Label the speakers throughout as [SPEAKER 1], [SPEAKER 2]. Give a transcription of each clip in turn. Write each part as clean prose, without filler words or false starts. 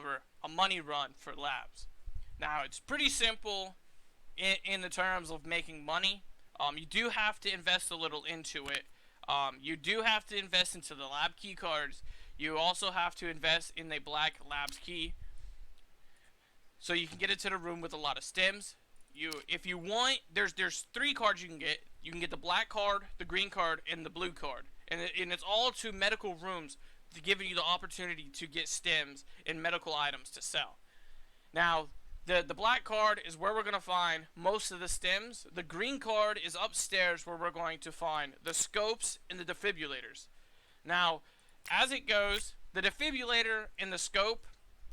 [SPEAKER 1] over a money run for labs. Now, it's pretty simple in the terms of making money. You do have to invest a little into it. You do have to invest into the lab key cards. You also have to invest in the black labs key, so you can get into the room with a lot of stims. If you want, there's 3 cards you can get. You can get the black card, the green card, and the blue card, and it's all to medical rooms to give you the opportunity to get stims and medical items to sell. Now, the black card is where we're going to find most of the stims. The green card is upstairs, where we're going to find the scopes and the defibrillators. Now, as it goes, the defibrillator and the scope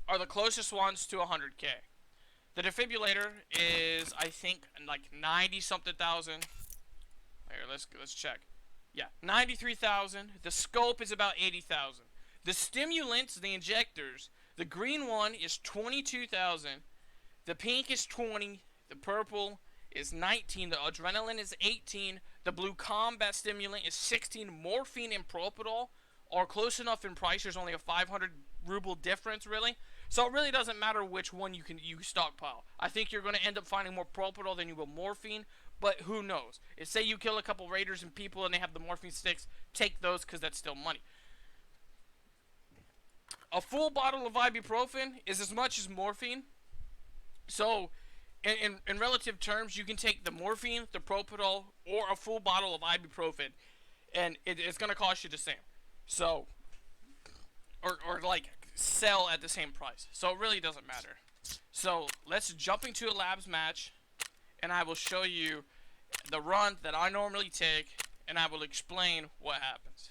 [SPEAKER 1] are the closest ones to 100K. The defibrillator is, I think, like 90 something thousand. Here, let's check. Yeah, 93,000. The scope is about 80,000. The stimulants, the injectors, the green one is 22,000. The pink is 20. The purple is 19. The adrenaline is 18. The blue combat stimulant is 16. Morphine and propofol are close enough in price. There's only a 500 ruble difference, really. So it really doesn't matter which one you stockpile. I think you're going to end up finding more propofol than you will morphine, but who knows? If say you kill a couple raiders and people and they have the morphine sticks, take those because that's still money. A full bottle of ibuprofen is as much as morphine. So in relative terms, you can take the morphine, the propofol, or a full bottle of ibuprofen, and it's going to cost you the same. So, or like sell at the same price. So it really doesn't matter. So let's jump into a labs match, and I will show you the run that I normally take, and I will explain what happens.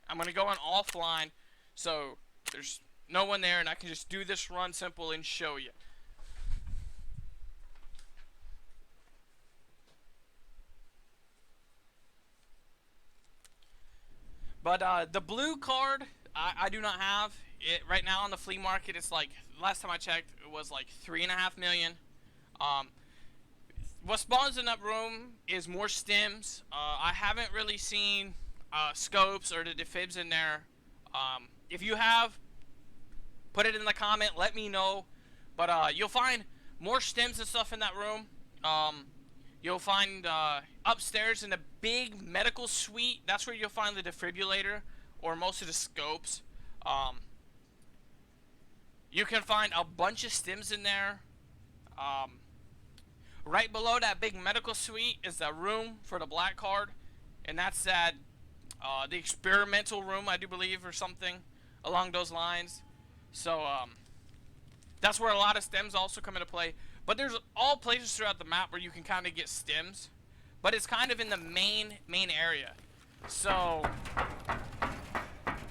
[SPEAKER 1] I'm going to go on offline, so there's no one there, and I can just do this run simple and show you. But the blue card, I do not have it right now on the flea market. It's like, last time I checked, it was like 3.5 million. What spawns in that room is more stims. I haven't really seen scopes or the defibs in there. If you have, put it in the comment, let me know. But you'll find more stims and stuff in that room. You'll find upstairs in the big medical suite, that's where you'll find the defibrillator or most of the scopes. You can find a bunch of stims in there. Right below that big medical suite is the room for the black card, and that's at the experimental room, I do believe, or something along those lines. So that's where a lot of stims also come into play. But there's all places throughout the map where you can kind of get stims, but it's kind of in the main area. So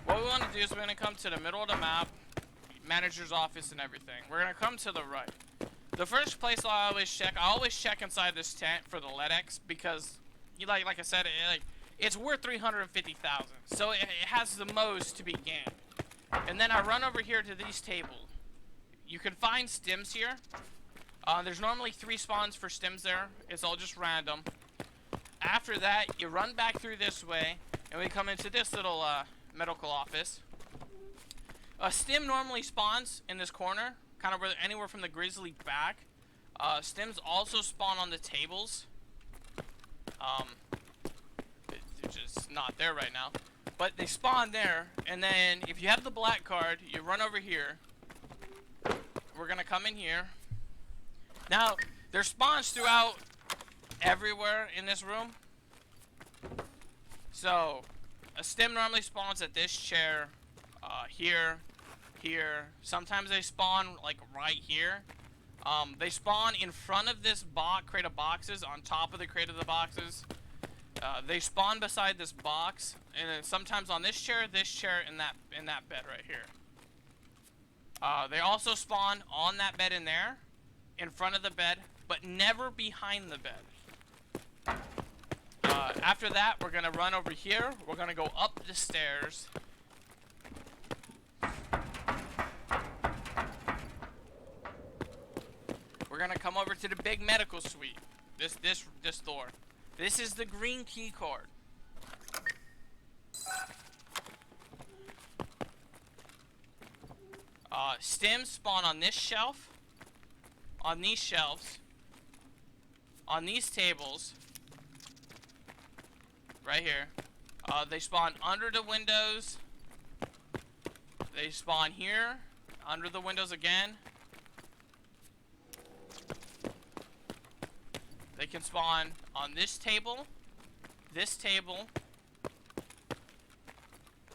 [SPEAKER 1] what we want to do is we're going to come to the middle of the map, manager's office and everything. We're going to come to the right. The first place I always check inside this tent for the LEDX, because like I said, it's worth 350,000, so it has the most to be gained. And then I run over here to these tables. You can find stims here. There's normally 3 spawns for stims there. It's all just random. After that, you run back through this way, and we come into this little medical office. A stim normally spawns in this corner, kind of anywhere from the grizzly back. Stims also spawn on the tables. They're just not there right now, but they spawn there. And then if you have the black card, you run over here. We're gonna come in here. Now, there's spawns throughout everywhere in this room. So, a stim normally spawns at this chair, here. Sometimes they spawn, like, right here. They spawn in front of this crate of boxes, on top of the crate of the boxes. They spawn beside this box, and then sometimes on this chair, and that bed right here. They also spawn on that bed in there, in front of the bed, but never behind the bed. After that, we're gonna run over here. We're gonna go up the stairs. We're gonna come over to the big medical suite. This door. This is the green key card. Stims spawn on this shelf, on these shelves, on these tables, right here. They spawn under the windows. They spawn here, under the windows again. They can spawn on this table, this table.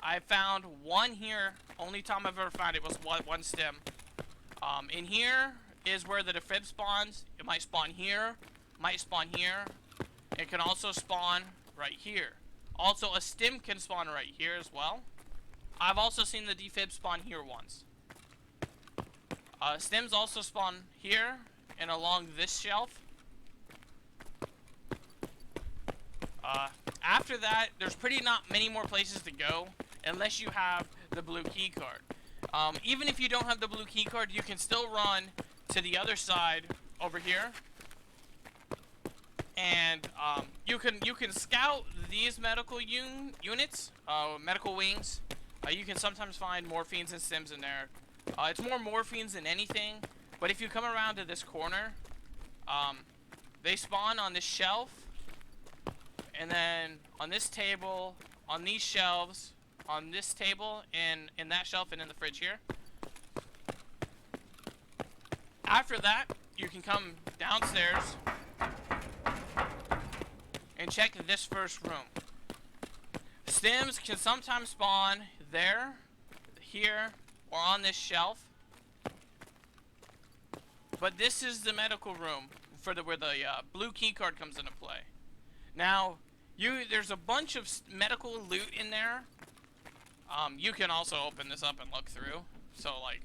[SPEAKER 1] I found one here. Only time I've ever found it was one stim. In here is where the defib spawns. It might spawn here, might spawn here. It can also spawn right here. Also, a stim can spawn right here as well. I've also seen the defib spawn here once. Stims also spawn here and along this shelf. After that, there's pretty not many more places to go unless you have the blue key card. Even if you don't have the blue key card, you can still run to the other side over here, and you can scout these medical units, medical wings. You can sometimes find morphines and stims in there. It's more morphines than anything, but if you come around to this corner, they spawn on this shelf, and then on this table, on these shelves, on this table, and in that shelf, and in the fridge here. After that, you can come downstairs and check this first room. Stims can sometimes spawn there, here, or on this shelf. But this is the medical room for where the blue key card comes into play. Now, there's a bunch of medical loot in there. You can also open this up and look through. So, like,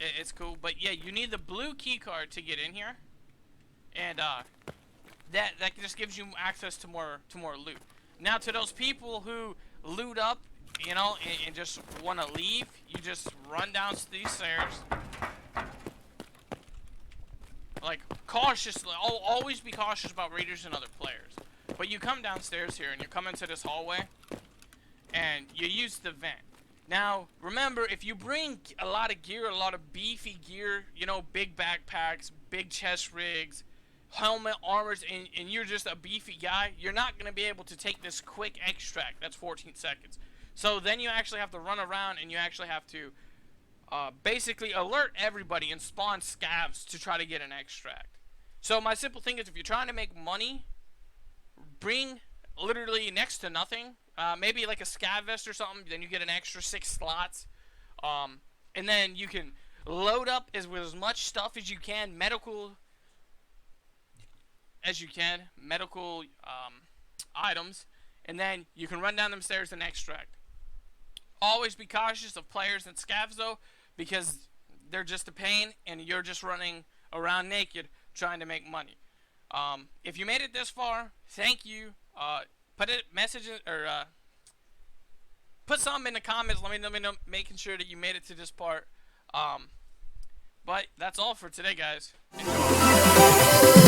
[SPEAKER 1] it's cool. But yeah, you need the blue key card to get in here, and that just gives you access to more loot. Now, to those people who loot up, you know, and just want to leave, you just run down these stairs. Like, cautiously, always be cautious about raiders and other players. But you come downstairs here, and you come into this hallway, and you use the vent. Now, remember, if you bring a lot of gear, a lot of beefy gear, you know, big backpacks, big chest rigs, helmet, armors, and you're just a beefy guy, you're not going to be able to take this quick extract. That's 14 seconds. So then you actually have to run around, and you actually have to basically alert everybody and spawn scavs to try to get an extract. So my simple thing is, if you're trying to make money, bring literally next to nothing. Maybe like a scav vest or something, then you get an extra 6 slots. And then you can load up with as much stuff as you can, medical items, and then you can run down them stairs and extract. Always be cautious of players and scavs though, because they're just a pain, and you're just running around naked trying to make money. If you made it this far, thank you. Put something in the comments. Let me know, making sure that you made it to this part. But that's all for today, guys. Enjoy.